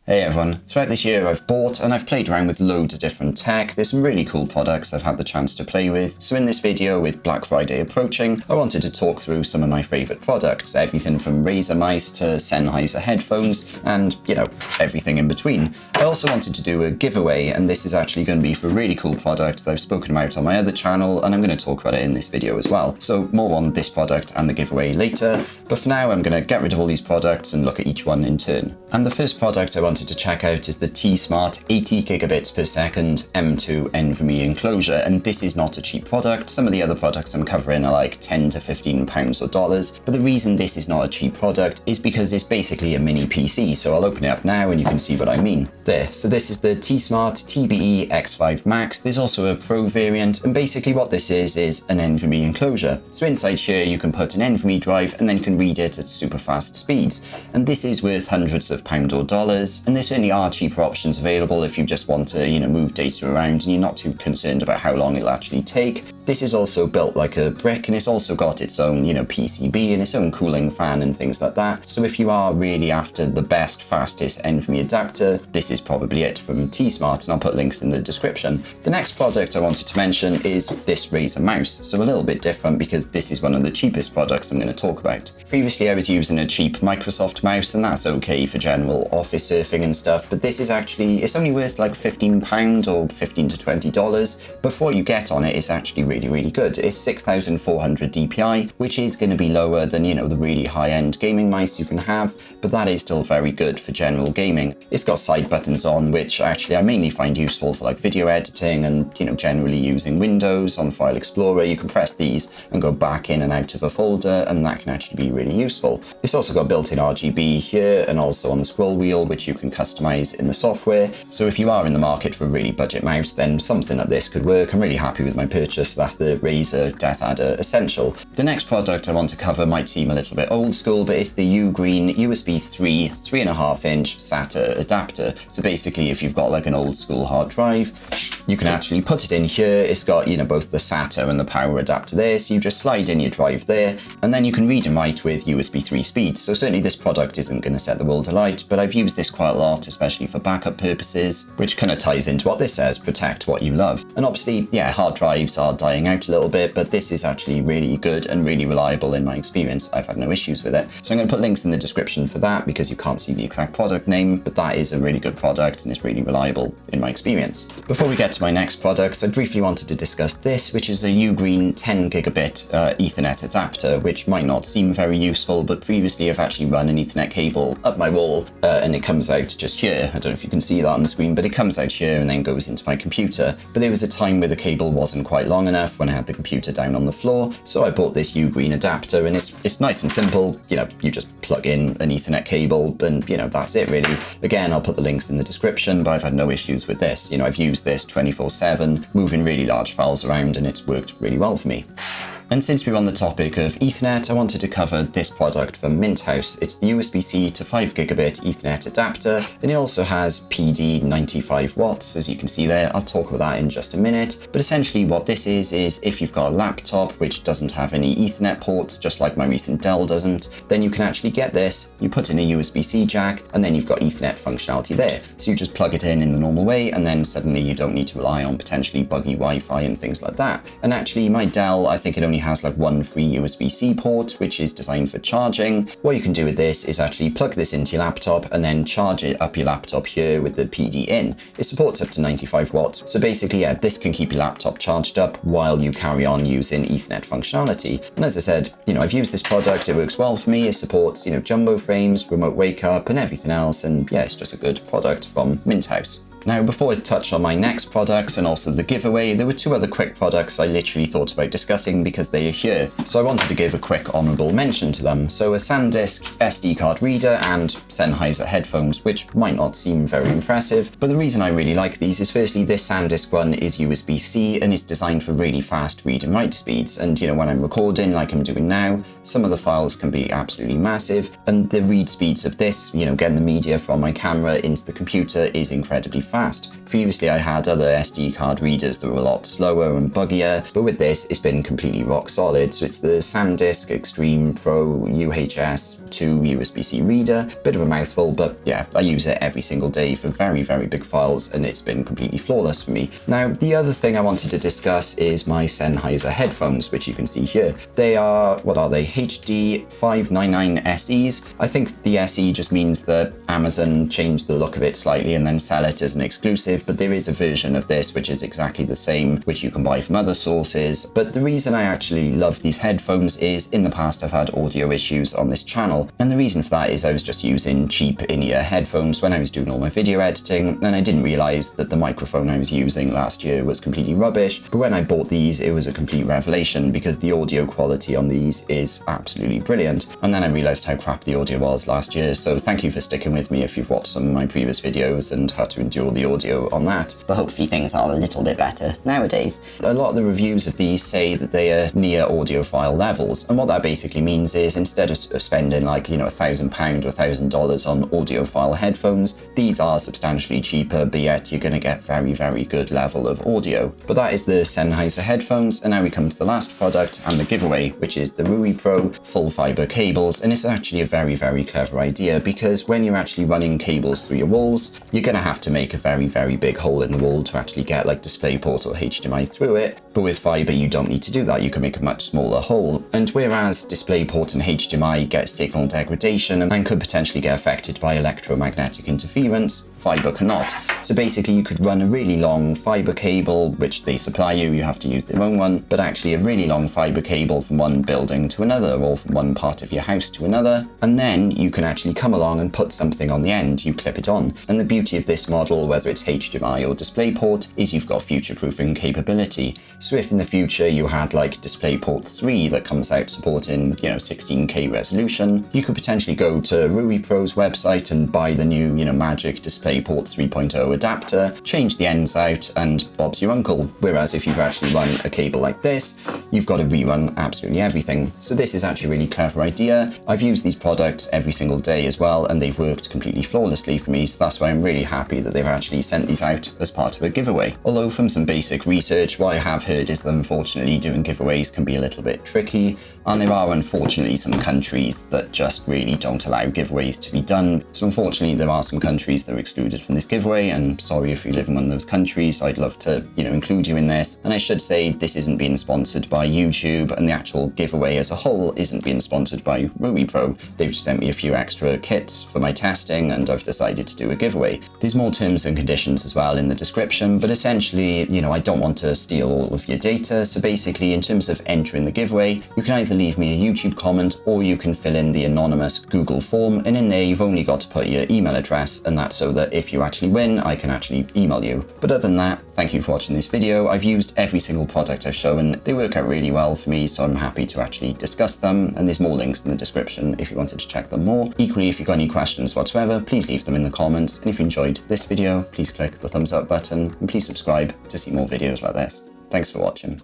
Hey everyone, throughout this year I've bought and I've played around with loads of different tech. There's some really cool products I've had the chance to play with, so in this video with Black Friday approaching, I wanted to talk through some of my favourite products, everything from Razer mice to Sennheiser headphones and, everything in between. I also wanted to do a giveaway, and this is actually going to be for a really cool product that I've spoken about on my other channel, and I'm going to talk about it in this video as well. So more on this product and the giveaway later, but for now I'm going to get rid of all these products and look at each one in turn. And the first product I wanted to check out is the TESmart 80 gigabits per second M2 NVMe enclosure, and this is not a cheap product. Some of the other products I'm covering are like £10 to £15 or dollars, but the reason this is not a cheap product is because it's basically a mini PC. So I'll open it up now and you can see what I mean. There, so this is the TESmart TBE X5 Max. There's also a Pro variant, and basically what this is an NVMe enclosure. So inside here you can put an NVMe drive and then you can read it at super fast speeds, and this is worth hundreds of pounds or dollars, and there certainly are cheaper options available if you just want to move data around and you're not too concerned about how long it'll actually take. This is also built like a brick, and it's also got its own PCB and its own cooling fan and things like that. So if you are really after the best fastest NVMe adapter, this is probably it from TESmart, and I'll put links in the description. The next product I wanted to mention is this Razer mouse. So a little bit different because this is one of the cheapest products I'm going to talk about. Previously I was using a cheap Microsoft mouse, and that's okay for general office surfing and stuff, but this is actually, it's only worth like £15 or $15 to $20. Before you get on it, it's actually really good. It's 6400 DPI, which is going to be lower than the really high-end gaming mice you can have, but that is still very good for general gaming. It's got side buttons on, which actually I mainly find useful for like video editing and generally using Windows on File Explorer. You can press these and go back in and out of a folder, and that can actually be really useful. It's also got built-in RGB here and also on the scroll wheel, which you can customize in the software. So if you are in the market for a really budget mouse, then something like this could work. I'm really happy with my purchase. That's the Razer DeathAdder Essential. The next product I want to cover might seem a little bit old school, but it's the UGREEN USB 3 3.5-inch SATA adapter. So basically if you've got like an old school hard drive, you can actually put it in here. It's got both the SATA and the power adapter there, so you just slide in your drive there, and then you can read and write with USB 3 speeds. So certainly this product isn't going to set the world alight, but I've used this quite a lot, especially for backup purposes, which kind of ties into what this says: protect what you love. And obviously, hard drives are dying out a little bit, but this is actually really good and really reliable in my experience. I've had no issues with it. So I'm going to put links in the description for that because you can't see the exact product name, but that is a really good product and it's really reliable in my experience. Before we get to my next products, I briefly wanted to discuss this, which is a UGREEN 10 gigabit Ethernet adapter, which might not seem very useful, but previously I've actually run an Ethernet cable up my wall and it comes out just here. I don't know if you can see that on the screen, but it comes out here and then goes into my computer. But there was a time where the cable wasn't quite long enough when I had the computer down on the floor, so I bought this UGREEN adapter, and it's nice and simple. You just plug in an Ethernet cable and that's it really. Again, I'll put the links in the description, but I've had no issues with this. I've used this 24/7, moving really large files around, and it's worked really well for me. And since we're on the topic of Ethernet, I wanted to cover this product from Minthouz. It's the USB-C to 5 gigabit Ethernet adapter, and it also has PD 95 watts, as you can see there. I'll talk about that in just a minute. But essentially what this is if you've got a laptop which doesn't have any Ethernet ports, just like my recent Dell doesn't, then you can actually get this. You put in a USB-C jack, and then you've got Ethernet functionality there. So you just plug it in the normal way, and then suddenly you don't need to rely on potentially buggy Wi-Fi and things like that. And actually my Dell, I think it only has like one free USB-C port, which is designed for charging. What you can do with this is actually plug this into your laptop and then charge it up your laptop here with the PD in. It supports up to 95 watts. So basically, this can keep your laptop charged up while you carry on using Ethernet functionality. And as I said, I've used this product. It works well for me. It supports, jumbo frames, remote wake up and everything else. And it's just a good product from Minthouz. Now, before I touch on my next products and also the giveaway, there were two other quick products I literally thought about discussing because they are here. So I wanted to give a quick honourable mention to them. So a SanDisk SD card reader and Sennheiser headphones, which might not seem very impressive, but the reason I really like these is firstly, this SanDisk one is USB-C and it's designed for really fast read and write speeds. And when I'm recording like I'm doing now, some of the files can be absolutely massive, and the read speeds of this, getting the media from my camera into the computer is incredibly fast. Previously I had other SD card readers that were a lot slower and buggier, but with this it's been completely rock solid. So it's the SanDisk Extreme Pro UHS 2 USB-C reader. Bit of a mouthful, but yeah, I use it every single day for very, very big files, and it's been completely flawless for me. Now, the other thing I wanted to discuss is my Sennheiser headphones, which you can see here. They are, what are they, HD 599 SEs. I think the SE just means that Amazon changed the look of it slightly and then sell it as an exclusive, but there is a version of this which is exactly the same, which you can buy from other sources. But the reason I actually love these headphones is in the past I've had audio issues on this channel, and the reason for that is I was just using cheap in-ear headphones when I was doing all my video editing, and I didn't realize that the microphone I was using last year was completely rubbish. But when I bought these, it was a complete revelation because the audio quality on these is absolutely brilliant. And then I realized how crap the audio was last year, so thank you for sticking with me if you've watched some of my previous videos and had to endure the audio on that. But hopefully things are a little bit better nowadays. A lot of the reviews of these say that they are near audiophile levels, and what that basically means is instead of spending like, you know, £1,000 or $1,000 on audiophile headphones, these are substantially cheaper, but yet you're going to get very, very good level of audio. But that is the Sennheiser headphones, and now we come to the last product and the giveaway, which is the RUIPRO full fiber cables. And it's actually a very, very clever idea because when you're actually running cables through your walls, you're going to have to make a very, very big hole in the wall to actually get like DisplayPort or HDMI through it. But with fiber, you don't need to do that. You can make a much smaller hole. And whereas DisplayPort and HDMI get signal degradation and could potentially get affected by electromagnetic interference, fiber cannot. So basically you could run a really long fiber cable, which they supply you, you have to use their own one, but actually a really long fiber cable from one building to another or from one part of your house to another. And then you can actually come along and put something on the end, you clip it on. And the beauty of this model, whether it's HDMI or DisplayPort, is you've got future-proofing capability. So if in the future you had like DisplayPort 3 that comes out supporting, you know, 16K resolution, you could potentially go to RUIPRO's website and buy the new, you know, magic DisplayPort 3.0 adapter, change the ends out, and Bob's your uncle. Whereas if you've actually run a cable like this, you've got to rerun absolutely everything. So this is actually a really clever idea. I've used these products every single day as well, and they've worked completely flawlessly for me, so that's why I'm really happy that they've actually sent these out as part of a giveaway. Although from some basic research, what I have heard is that unfortunately doing giveaways can be a little bit tricky, and there are unfortunately some countries that just really don't allow giveaways to be done. So unfortunately there are some countries that are excluded from this giveaway, and sorry if you live in one of those countries, I'd love to, you know, include you in this. And I should say this isn't being sponsored by YouTube, and the actual giveaway as a whole isn't being sponsored by RUIPRO. They've just sent me a few extra kits for my testing, and I've decided to do a giveaway. There's more terms and conditions as well in the description, but essentially, you know, I don't want to steal all of your data. So basically, in terms of entering the giveaway, you can either leave me a YouTube comment or you can fill in the anonymous Google form, and in there you've only got to put your email address, and that's so that if you actually win, I can actually email you. But other than that, thank you for watching this video. I've used every single product I've shown. They work out really well for me, so I'm happy to actually discuss them, and there's more links in the description if you wanted to check them more. Equally, if you've got any questions whatsoever, please leave them in the comments, and if you enjoyed this video, please click the thumbs up button, and please subscribe to see more videos like this. Thanks for watching.